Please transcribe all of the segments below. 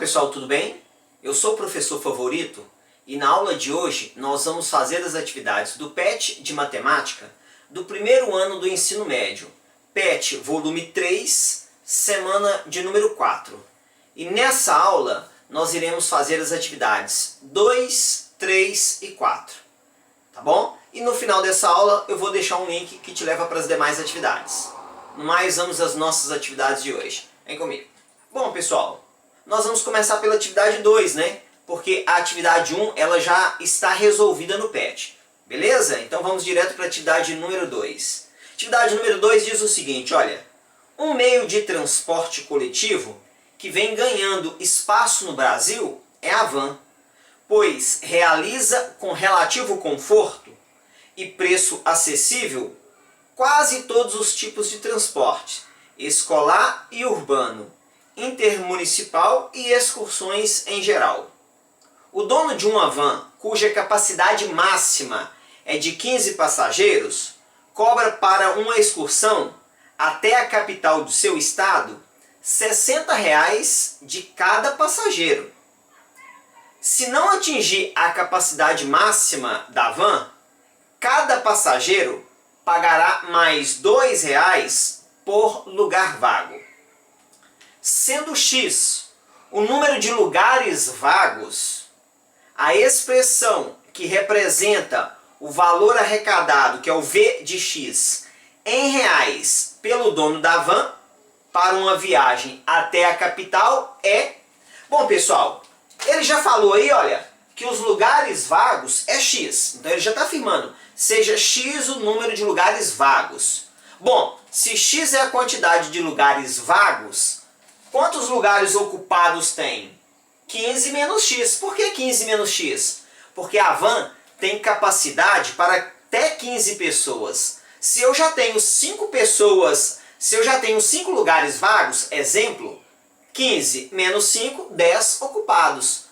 pessoal, tudo bem? Eu sou o professor Favorito e na aula de hoje nós vamos fazer as atividades do PET de Matemática do primeiro ano do ensino médio. PET volume 3, semana de número 4. E nessa aula nós iremos fazer as atividades 2, 3 e 4. Tá bom? E no final dessa aula eu vou deixar um link que te leva para as demais atividades. No mais, vamos às nossas atividades de hoje. Vem comigo. Bom, pessoal, nós vamos começar pela atividade 2, né? Porque a atividade 1 ela já está resolvida no PET. Beleza? Então vamos direto para a atividade número 2. Atividade número 2 diz o seguinte, olha. Um meio de transporte coletivo que vem ganhando espaço no Brasil é a van, pois realiza com relativo conforto e preço acessível quase todos os tipos de transporte, escolar e urbano, intermunicipal e excursões em geral. O dono de uma van, cuja capacidade máxima é de 15 passageiros, cobra para uma excursão até a capital do seu estado R$ 60 de cada passageiro. Se não atingir a capacidade máxima da van, cada passageiro pagará mais R$ 2 por lugar vago. Sendo X o número de lugares vagos, a expressão que representa o valor arrecadado, que é o V de X, em reais pelo dono da van para uma viagem até a capital é... Bom, pessoal, ele já falou aí, olha, que os lugares vagos é X. Então ele já está afirmando, seja X o número de lugares vagos. Bom, se X é a quantidade de lugares vagos, quantos lugares ocupados tem? 15 menos X. Por que 15 menos X? Porque a van tem capacidade para até 15 pessoas. Se eu já tenho 5 pessoas, se eu já tenho 5 lugares vagos, exemplo, 15 menos 5, 10 ocupados.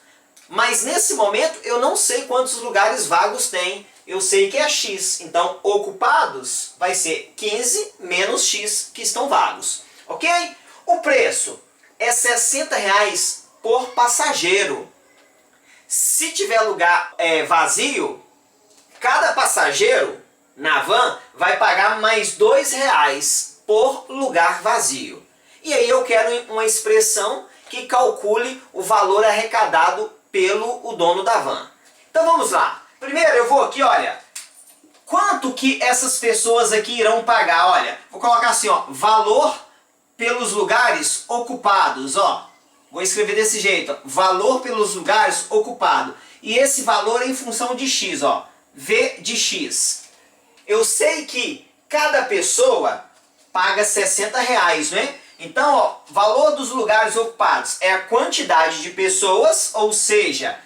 Mas nesse momento eu não sei quantos lugares vagos tem. Eu sei que é X. Então, ocupados vai ser 15 menos X que estão vagos. Ok? O preço é R$ 60 por passageiro. Se tiver lugar vazio, cada passageiro na van vai pagar mais R$ 2 por lugar vazio. E aí eu quero uma expressão que calcule o valor arrecadado pelo dono da van. Então vamos lá. Primeiro eu vou aqui, olha, quanto que essas pessoas aqui irão pagar? Olha, vou colocar assim, ó, valor pelos lugares ocupados, ó. Vou escrever desse jeito, ó, valor pelos lugares ocupados. E esse valor é em função de X, ó, V de X. Eu sei que cada pessoa paga R$ 60, né? Então, ó, valor dos lugares ocupados é a quantidade de pessoas, ou seja,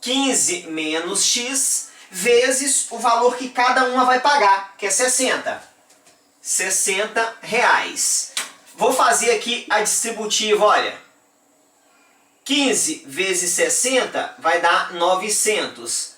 15 menos X, vezes o valor que cada uma vai pagar, que é 60. R$ 60. Vou fazer aqui a distributiva, olha. 15 vezes 60 vai dar 900.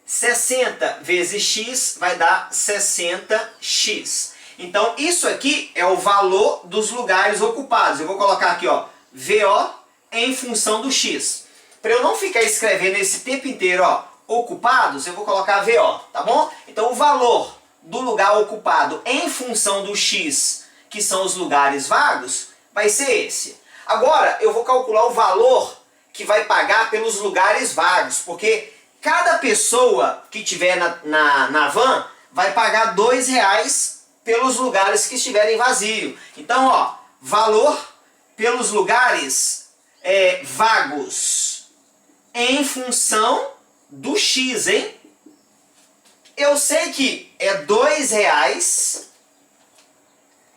60 vezes X vai dar 60X. Então, isso aqui é o valor dos lugares ocupados. Eu vou colocar aqui, ó, VO em função do X. Para eu não ficar escrevendo esse tempo inteiro, ó, ocupados, eu vou colocar VO, tá bom? Então, o valor do lugar ocupado em função do X, que são os lugares vagos, vai ser esse. Agora, eu vou calcular o valor que vai pagar pelos lugares vagos, porque cada pessoa que tiver na van vai pagar R$ 2 pelos lugares que estiverem vazios. Então, ó, valor pelos lugares vagos em função do X, hein? Eu sei que é R$ 2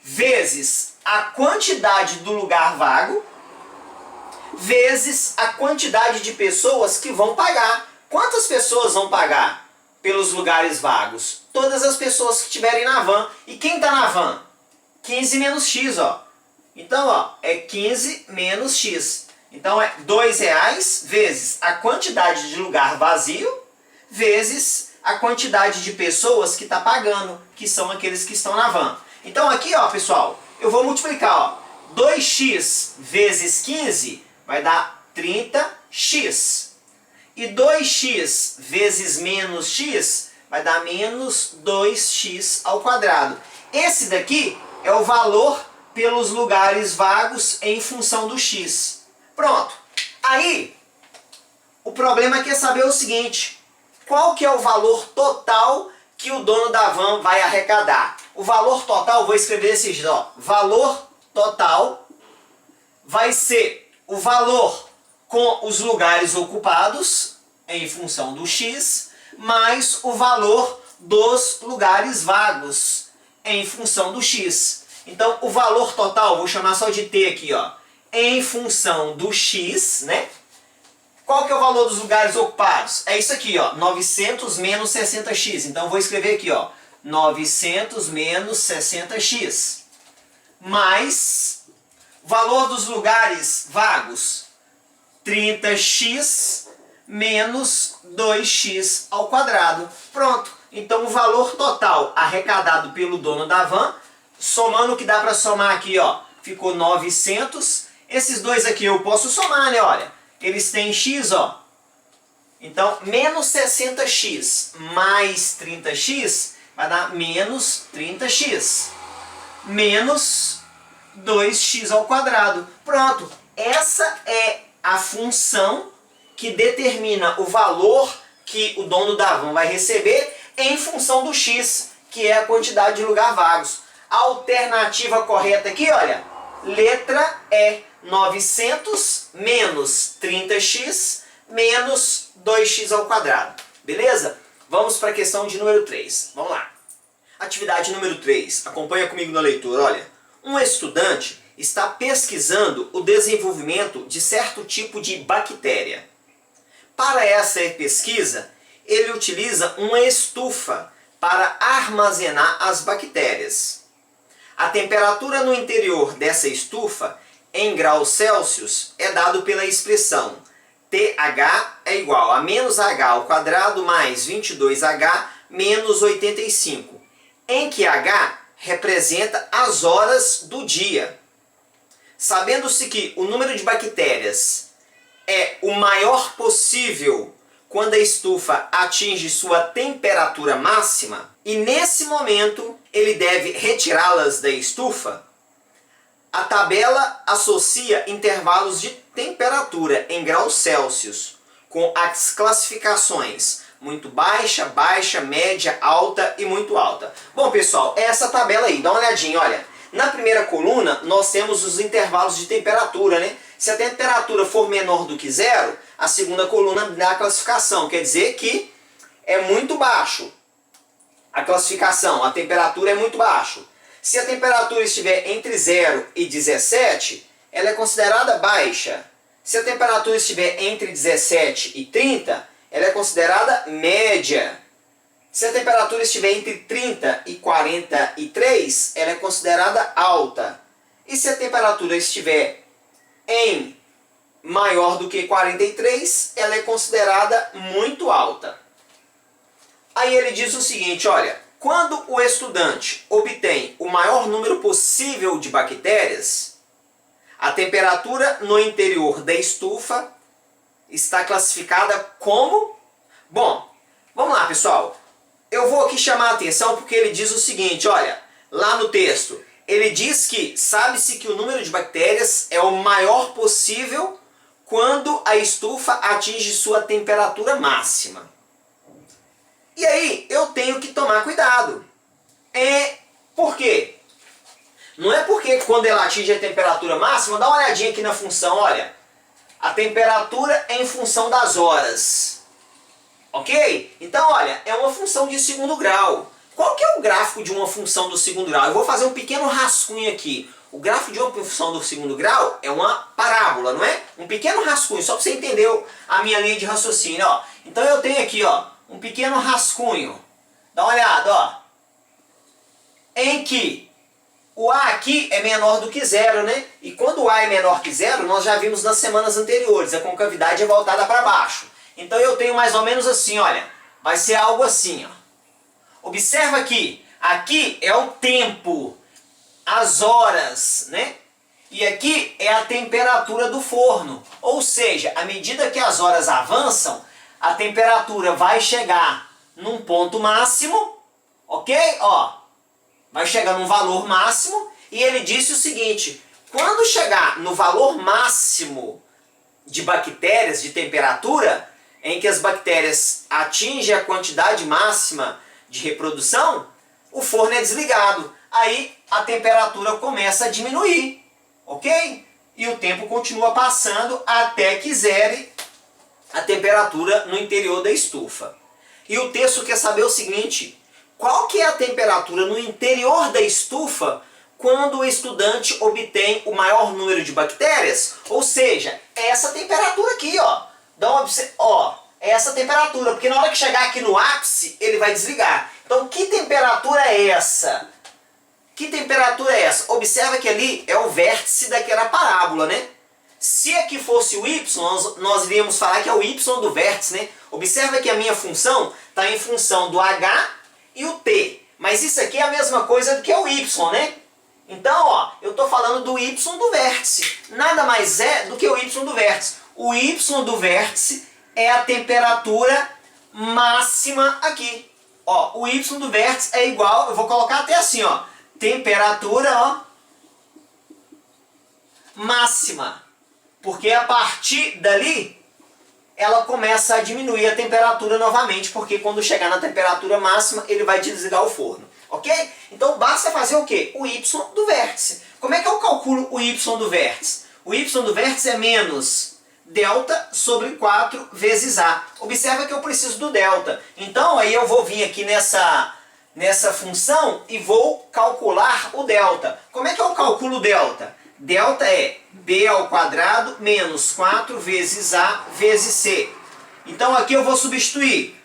vezes a quantidade do lugar vago vezes a quantidade de pessoas que vão pagar. Quantas pessoas vão pagar pelos lugares vagos? Todas as pessoas que estiverem na van. E quem está na van? 15 menos X, ó. Então, ó, é 15 menos X. Então, é R$ 2 vezes a quantidade de lugar vazio vezes a quantidade de pessoas que está pagando, que são aqueles que estão na van. Então, aqui, ó, pessoal, eu vou multiplicar, ó. 2x vezes 15 vai dar 30x. E 2x vezes menos x vai dar menos 2x ao quadrado. Esse daqui é o valor pelos lugares vagos em função do x. Pronto. Aí, o problema aqui é saber o seguinte: qual que é o valor total que o dono da van vai arrecadar? O valor total, vou escrever desse jeito, ó. Valor total vai ser o valor com os lugares ocupados em função do x, mais o valor dos lugares vagos em função do x. Então, o valor total, vou chamar só de t aqui, ó, em função do x, né? Qual que é o valor dos lugares ocupados? É isso aqui, ó, 900 menos 60x. Então, vou escrever aqui, ó, 900 menos 60x. Mais o valor dos lugares vagos, 30x menos 2x ao quadrado. Pronto. Então, o valor total arrecadado pelo dono da van, somando o que dá para somar aqui, ó, ficou 900. Esses dois aqui eu posso somar, né? Olha, eles têm x, ó. Então, menos 60x mais 30x vai dar menos 30x. Menos 2x ao quadrado. Pronto. Essa é a função que determina o valor que o dono da van vai receber em função do x, que é a quantidade de lugar vagos. A alternativa correta aqui, olha, letra E, 900 menos 30x menos 2x ao quadrado. Beleza? Vamos para a questão de número 3. Vamos lá. Atividade número 3. Acompanha comigo na leitura. Olha, um estudante está pesquisando o desenvolvimento de certo tipo de bactéria. Para essa pesquisa, ele utiliza uma estufa para armazenar as bactérias. A temperatura no interior dessa estufa, em graus Celsius, é dado pela expressão TH é igual a menos H ao quadrado mais 22H menos 85, em que H representa as horas do dia. Sabendo-se que o número de bactérias é o maior possível quando a estufa atinge sua temperatura máxima, e nesse momento ele deve retirá-las da estufa, a tabela associa intervalos de temperatura em graus Celsius com as classificações muito baixa, baixa, média, alta e muito alta. Bom, pessoal, é essa tabela aí, dá uma olhadinha, olha. Na primeira coluna nós temos os intervalos de temperatura, né? Se a temperatura for menor do que zero, a segunda coluna dá a classificação, quer dizer que é muito baixo. A classificação, a temperatura é muito baixo. Se a temperatura estiver entre 0 e 17, ela é considerada baixa. Se a temperatura estiver entre 17 e 30, ela é considerada média. Se a temperatura estiver entre 30 e 43, ela é considerada alta. E se a temperatura estiver em maior do que 43, ela é considerada muito alta. Aí ele diz o seguinte, olha, quando o estudante obtém o maior número possível de bactérias, a temperatura no interior da estufa está classificada como... Bom, vamos lá, pessoal. Eu vou aqui chamar a atenção porque ele diz o seguinte, olha, lá no texto, ele diz que sabe-se que o número de bactérias é o maior possível quando a estufa atinge sua temperatura máxima. E aí, eu tenho que tomar cuidado. Por quê? Não é porque quando ela atinge a temperatura máxima, dá uma olhadinha aqui na função, olha. A temperatura é em função das horas. Ok? Então, olha, é uma função de segundo grau. Qual que é o gráfico de uma função do segundo grau? Eu vou fazer um pequeno rascunho aqui. O gráfico de uma função do segundo grau é uma parábola, não é? Um pequeno rascunho, só para você entender a minha linha de raciocínio. Ó. Então eu tenho aqui, ó, um pequeno rascunho. Dá uma olhada, ó. Em que o A aqui é menor do que zero, né? E quando o A é menor que zero, nós já vimos nas semanas anteriores, a concavidade é voltada para baixo. Então eu tenho mais ou menos assim, olha. Vai ser algo assim, ó. Observa aqui. Aqui é o tempo, as horas, né? E aqui é a temperatura do forno. Ou seja, à medida que as horas avançam, a temperatura vai chegar num ponto máximo, ok? Ó, vai chegar num valor máximo. E ele disse o seguinte: quando chegar no valor máximo de bactérias, de temperatura, em que as bactérias atingem a quantidade máxima de reprodução, o forno é desligado. Aí a temperatura começa a diminuir, ok? E o tempo continua passando até que zere a temperatura no interior da estufa. E o texto quer saber o seguinte: qual que é a temperatura no interior da estufa quando o estudante obtém o maior número de bactérias? Ou seja, é essa temperatura aqui, ó. É essa temperatura, porque na hora que chegar aqui no ápice, ele vai desligar. Então, que temperatura é essa? Que temperatura é essa? Observa que ali é o vértice daquela parábola, né? Se aqui fosse o y, nós iríamos falar que é o y do vértice, né? Observa que a minha função está em função do h e o t. Mas isso aqui é a mesma coisa do que o y, né? Então, ó, eu estou falando do y do vértice. Nada mais é do que o y do vértice. O y do vértice é a temperatura máxima aqui. Ó, o y do vértice é igual, eu vou colocar até assim, ó, temperatura, ó, máxima. Porque a partir dali, ela começa a diminuir a temperatura novamente, porque quando chegar na temperatura máxima, ele vai desligar o forno. Ok? Então basta fazer o quê? O y do vértice. Como é que eu calculo o y do vértice? O y do vértice é menos delta sobre 4 vezes A. Observa que eu preciso do delta. Então aí eu vou vir aqui nessa função e vou calcular o delta. Como é que eu calculo o delta? Delta é B ao quadrado menos 4 vezes A vezes C. Então aqui eu vou substituir.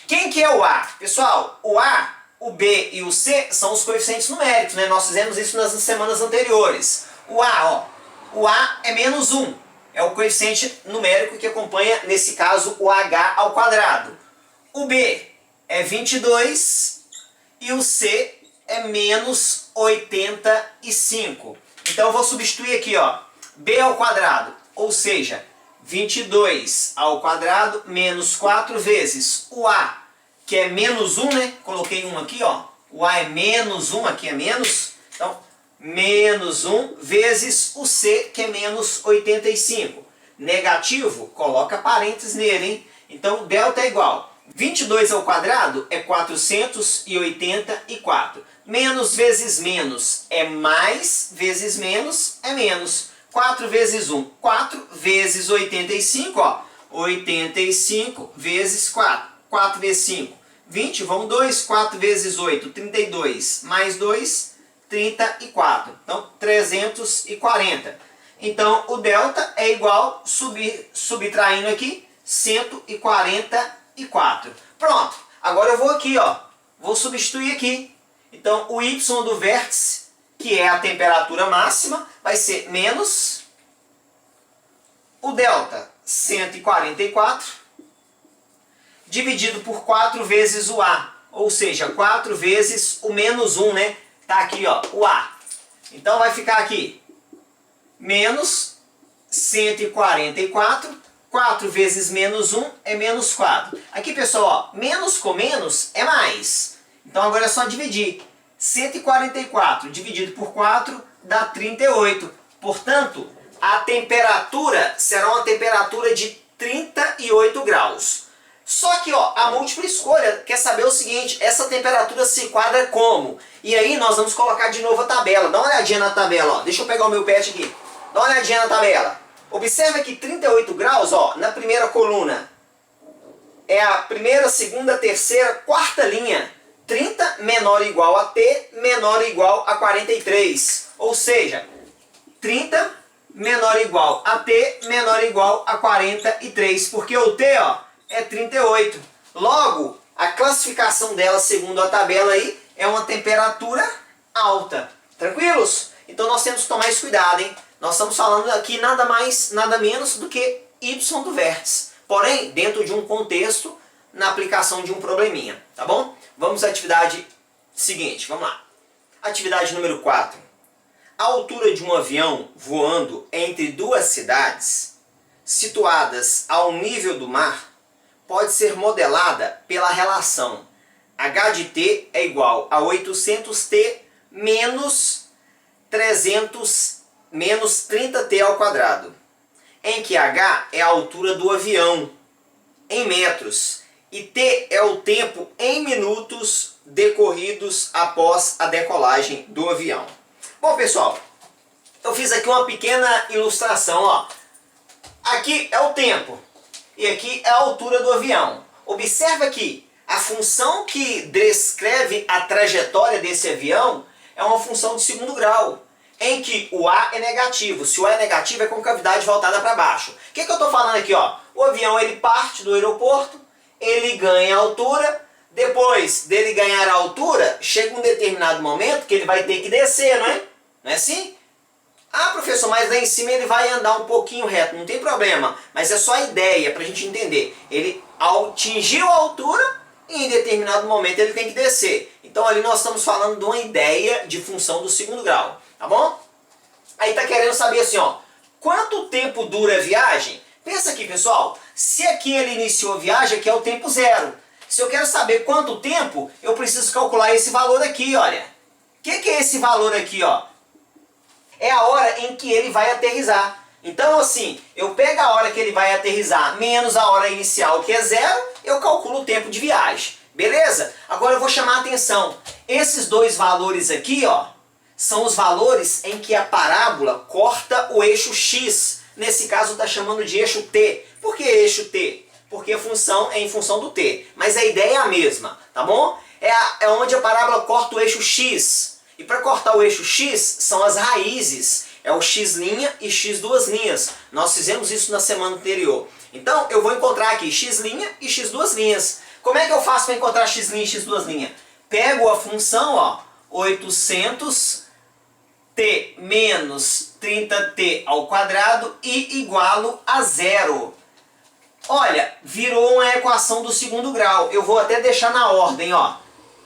Quem que é o A? Pessoal, o A, o B e o C são os coeficientes numéricos, né? Nós fizemos isso nas semanas anteriores. O A, ó, o A é menos 1. É o coeficiente numérico que acompanha, nesse caso, o H ao quadrado. O B é 22 e o C é menos 85. Então eu vou substituir aqui, ó, B ao quadrado, ou seja, 22 ao quadrado menos 4 vezes o A, que é menos 1, né? Coloquei 1 aqui, ó. O A é menos 1, aqui é menos. Então, menos 1 vezes o C, que é menos 85. Negativo, coloca parênteses nele, hein? Então, delta é igual. 22 ao quadrado é 484. Menos vezes menos é mais, vezes menos é menos. 4 vezes 1, 4 vezes 85, ó. 85 vezes 4. 4 vezes 5, 20, vão 2. 4 vezes 8, 32. Mais 2, 34. Então, 340. Então, o delta é igual, subtraindo aqui, 144. Pronto. Agora eu vou aqui, ó. Vou substituir aqui. Então, o y do vértice, que é a temperatura máxima, vai ser menos o delta, 144, dividido por 4 vezes o A. Ou seja, 4 vezes o menos 1, né? Tá aqui, ó, o A. Então, vai ficar aqui, menos 144. 4 vezes menos 1 é menos 4. Aqui, pessoal, ó, menos com menos é mais. Então agora é só dividir. 144 dividido por 4 dá 38. Portanto, a temperatura será uma temperatura de 38 graus. Só que, ó, a múltipla escolha quer saber o seguinte: essa temperatura se enquadra como? E aí nós vamos colocar de novo a tabela. Dá uma olhadinha na tabela, ó. Deixa eu pegar o meu pet aqui. Dá uma olhadinha na tabela. Observa que 38 graus, ó, na primeira coluna é a primeira, segunda, terceira, quarta linha. 30 menor ou igual a T menor ou igual a 43. Ou seja, 30 menor ou igual a T menor ou igual a 43. Porque o T, ó, é 38. Logo, a classificação dela, segundo a tabela aí, é uma temperatura alta. Tranquilos? Então nós temos que tomar esse cuidado, hein? Nós estamos falando aqui nada mais, nada menos do que y do vértice. Porém, dentro de um contexto, na aplicação de um probleminha, tá bom? Vamos à atividade seguinte, vamos lá. Atividade número 4. A altura de um avião voando entre duas cidades, situadas ao nível do mar, pode ser modelada pela relação h de t é igual a 800t menos 30t ao quadrado, em que h é a altura do avião em metros e t é o tempo em minutos decorridos após a decolagem do avião. Bom, pessoal, eu fiz aqui uma pequena ilustração, ó. Aqui é o tempo e aqui é a altura do avião. Observa que a função que descreve a trajetória desse avião é uma função de segundo grau, em que o A é negativo. Se o A é negativo, é concavidade voltada para baixo. O que eu estou falando aqui? Ó? O avião ele parte do aeroporto, ele ganha altura, depois dele ganhar a altura, chega um determinado momento que ele vai ter que descer, não é? Não é assim? Ah, professor, mas lá em cima ele vai andar um pouquinho reto, não tem problema, mas é só a ideia para a gente entender. Ele atingiu a altura e em determinado momento ele tem que descer. Então ali nós estamos falando de uma ideia de função do segundo grau, tá bom? Aí tá querendo saber assim, ó, quanto tempo dura a viagem? Pensa aqui, pessoal, se aqui ele iniciou a viagem, aqui é o tempo zero. Se eu quero saber quanto tempo, eu preciso calcular esse valor aqui, olha. O que é esse valor aqui, ó? É a hora em que ele vai aterrissar. Então, assim, eu pego a hora que ele vai aterrissar menos a hora inicial, que é zero, eu calculo o tempo de viagem. Beleza? Agora eu vou chamar a atenção. Esses dois valores aqui, ó, são os valores em que a parábola corta o eixo X. Nesse caso está chamando de eixo T. Por que eixo T? Porque a função é em função do T. Mas a ideia é a mesma, tá bom? É onde a parábola corta o eixo X. E para cortar o eixo X são as raízes. É o x' e x duas linhas. Nós fizemos isso na semana anterior. Então eu vou encontrar aqui x' e x duas linhas. Como é que eu faço para encontrar x' e x duas linhas? Pego a função, ó, 800t menos 30t ao quadrado e igualo a zero. Olha, virou uma equação do segundo grau. Eu vou até deixar na ordem, ó.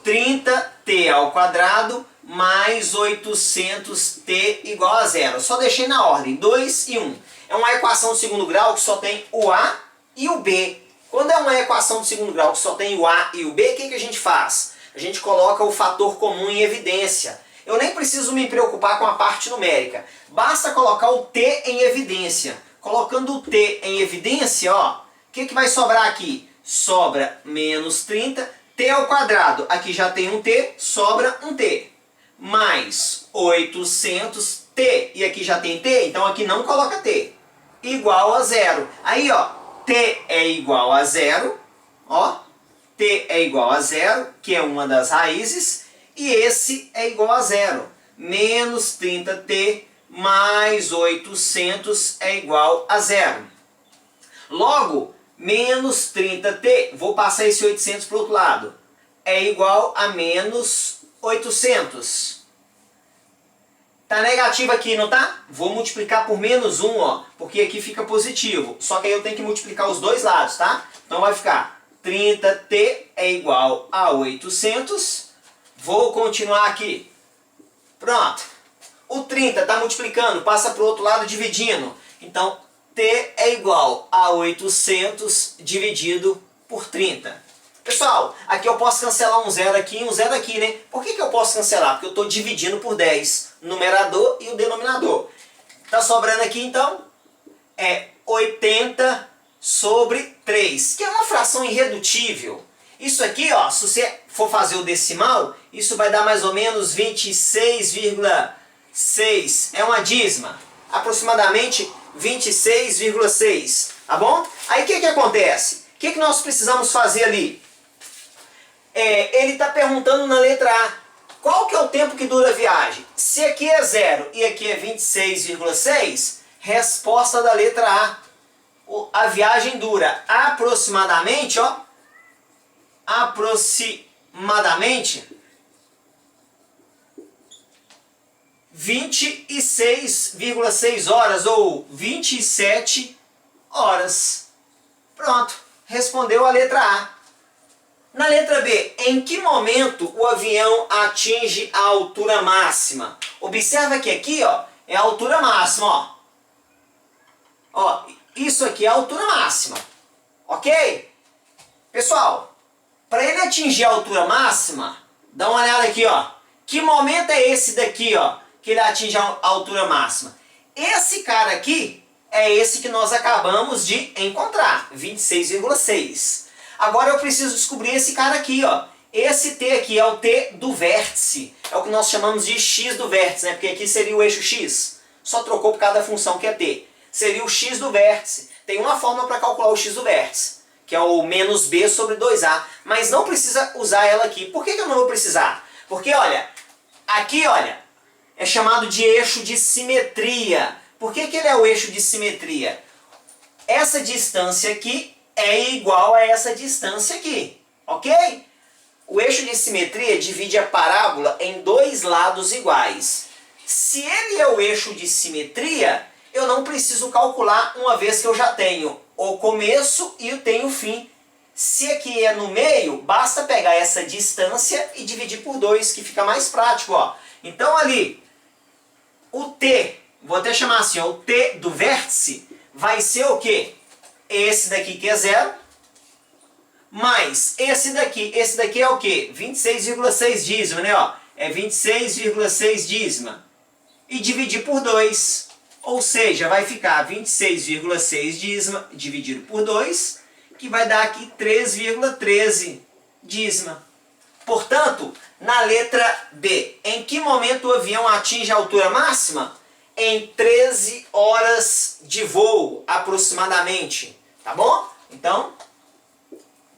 30t ao quadrado mais 800t igual a zero. Só deixei na ordem, 2 e 1. É uma equação de segundo grau que só tem o A e o B. Quando é uma equação de segundo grau que só tem o A e o B, o que a gente faz? A gente coloca o fator comum em evidência. Eu nem preciso me preocupar com a parte numérica. Basta colocar o t em evidência. Colocando o t em evidência, ó, o que vai sobrar aqui? Sobra menos 30, t ao quadrado. Aqui já tem um t, sobra um t. Mais 800t, e aqui já tem t, então aqui não coloca t, igual a zero. Aí, ó, t é igual a zero, ó, t é igual a zero, que é uma das raízes, e esse é igual a zero. Menos 30t mais 800 é igual a zero. Logo, menos 30t, vou passar esse 800 para o outro lado, é igual a menos 800. Tá negativo aqui, não tá? Vou multiplicar por menos 1, ó, porque aqui fica positivo. Só que aí eu tenho que multiplicar os dois lados, tá? Então vai ficar 30t é igual a 800. Vou continuar aqui. Pronto. O 30 está multiplicando, passa para o outro lado dividindo. Então, t é igual a 800 dividido por 30. Pessoal, aqui eu posso cancelar um zero aqui e um zero aqui, né? Por que eu posso cancelar? Porque eu estou dividindo por 10, o numerador e o denominador. Está sobrando aqui, então, é 80 sobre 3, que é uma fração irredutível. Isso aqui, ó, se você for fazer o decimal, isso vai dar mais ou menos 26,6. É uma dízima, aproximadamente 26,6, tá bom? Aí o que acontece? O que nós precisamos fazer ali? Ele está perguntando na letra A, qual que é o tempo que dura a viagem? Se aqui é 0 e aqui é 26,6, resposta da letra A. A viagem dura aproximadamente, ó, aproximadamente 26,6 horas ou 27 horas. Pronto, respondeu a letra A. Na letra B, em que momento o avião atinge a altura máxima? Observa que aqui, ó, é a altura máxima, ó. Ó, isso aqui é a altura máxima, ok? Pessoal, para ele atingir a altura máxima, dá uma olhada aqui, ó. Que momento é esse daqui, ó, que ele atinge a altura máxima? Esse cara aqui é esse que nós acabamos de encontrar, 26,6. Agora eu preciso descobrir esse cara aqui, ó. Esse T aqui é o T do vértice. É o que nós chamamos de X do vértice, né? Porque aqui seria o eixo X. Só trocou por causa da função que é T. Seria o X do vértice. Tem uma fórmula para calcular o X do vértice, que é o menos B sobre 2A. Mas não precisa usar ela aqui. Por que eu não vou precisar? Porque, olha, aqui, olha, é chamado de eixo de simetria. Por que ele é o eixo de simetria? Essa distância aqui é igual a essa distância aqui, ok? O eixo de simetria divide a parábola em dois lados iguais. Se ele é o eixo de simetria, eu não preciso calcular, uma vez que eu já tenho o começo e eu tenho o fim. Se aqui é no meio, basta pegar essa distância e dividir por 2, que fica mais prático, ó. Então ali, o T, vou até chamar assim, ó, o T do vértice vai ser o quê? Esse daqui que é 0, mais esse daqui é o quê? 26,6 dízima, né? Ó, é 26,6 dízima. E dividir por 2, ou seja, vai ficar 26,6 dízima dividido por 2, que vai dar aqui 3,13 dízima. Portanto, na letra B, em que momento o avião atinge a altura máxima? Em 13 horas de voo, aproximadamente. Tá bom? Então,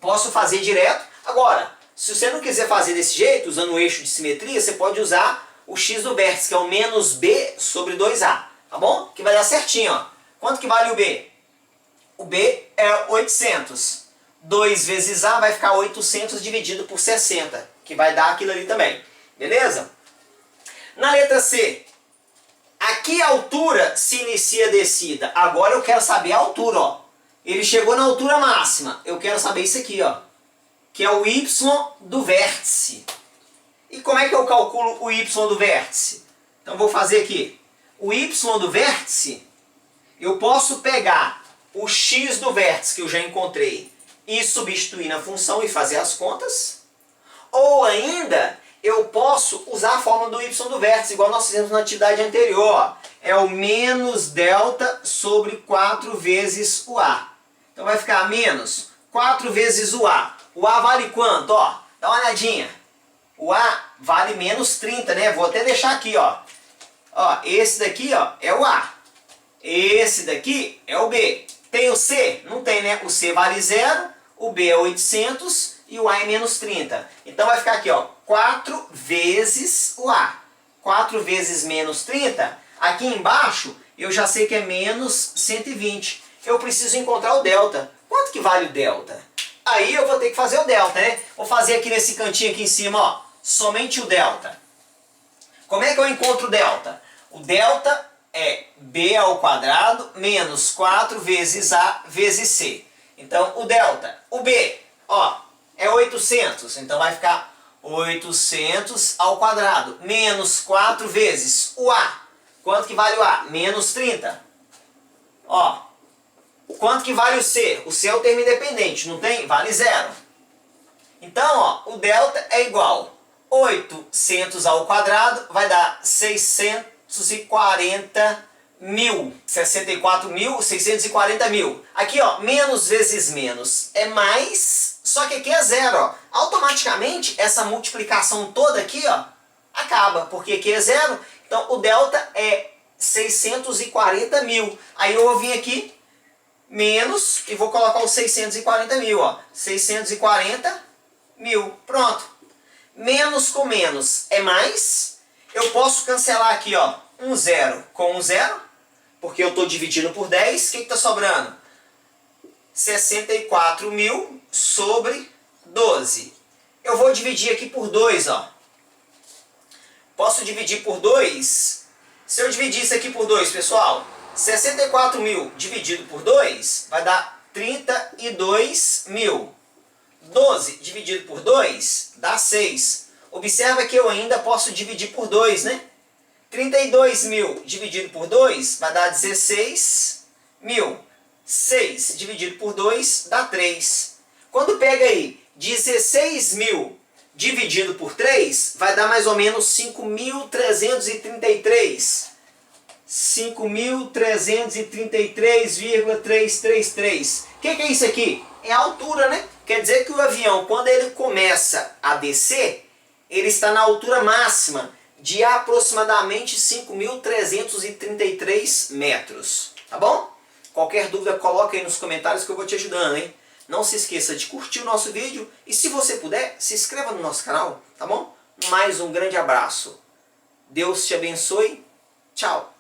posso fazer direto. Agora, se você não quiser fazer desse jeito, usando o eixo de simetria, você pode usar o x do vértice, que é o menos B sobre 2A. Tá bom? Que vai dar certinho, ó. Quanto que vale o B? O B é 800. 2 vezes A vai ficar 800 dividido por 60, que vai dar aquilo ali também. Beleza? Na letra C, a que altura se inicia a descida? Agora eu quero saber a altura, ó. Ele chegou na altura máxima. Eu quero saber isso aqui, ó, que é o y do vértice. E como é que eu calculo o y do vértice? Então vou fazer aqui. O y do vértice, eu posso pegar o x do vértice que eu já encontrei e substituir na função e fazer as contas. Ou ainda, eu posso usar a fórmula do y do vértice, igual nós fizemos na atividade anterior. Ó. É o menos delta sobre 4 vezes o A. Então vai ficar menos 4 vezes o A. O A vale quanto? Ó, dá uma olhadinha. O A vale menos 30, né? Vou até deixar aqui, ó. Ó, esse daqui, ó, é o A. Esse daqui é o B. Tem o C? Não tem, né? O C vale 0, o B é 800 e o A é menos 30. Então vai ficar aqui, ó, 4 vezes o A. 4 vezes menos 30. Aqui embaixo, eu já sei que é menos 120. Eu preciso encontrar o delta. Quanto que vale o delta? Aí eu vou ter que fazer o delta, né? Vou fazer aqui nesse cantinho aqui em cima, ó, somente o delta. Como é que eu encontro o delta? O delta é B ao quadrado menos 4 vezes A vezes C. Então, o delta, o B, ó, é 800. Então, vai ficar 800 ao quadrado menos 4 vezes o A. Quanto que vale o A? Menos 30. Ó, quanto que vale o C? O C é o termo independente, não tem? Vale 0. Então, ó, o delta é igual 800 ao quadrado vai dar 640 mil. 64.640 mil. Aqui, ó, menos vezes menos é mais, só que aqui é 0, ó. Automaticamente, essa multiplicação toda aqui, ó, acaba, porque aqui é 0. Então, o delta é 640 mil. Aí eu vou vir aqui, menos, e vou colocar os 640 mil, ó. 640 mil. Pronto. Menos com menos é mais. Eu posso cancelar aqui, ó, um 0 com um 0, porque eu estou dividindo por 10. O que está sobrando? 64 mil sobre 12. Eu vou dividir aqui por 2, ó. Posso dividir por 2? Se eu dividir isso aqui por 2, pessoal, 64 mil dividido por 2 vai dar 32 mil. 12 dividido por 2 dá 6. Observa que eu ainda posso dividir por 2, né? 32.000 dividido por 2 vai dar 16.000. 6 dividido por 2 dá 3. Quando pega aí 16.000 dividido por 3, vai dar mais ou menos 5.333. 5.333,333. O que é isso aqui? É a altura, né? Quer dizer que o avião, quando ele começa a descer, ele está na altura máxima de aproximadamente 5.333 metros. Tá bom? Qualquer dúvida, coloca aí nos comentários que eu vou te ajudando, hein? Não se esqueça de curtir o nosso vídeo e, se você puder, se inscreva no nosso canal, tá bom? Mais um grande abraço. Deus te abençoe. Tchau.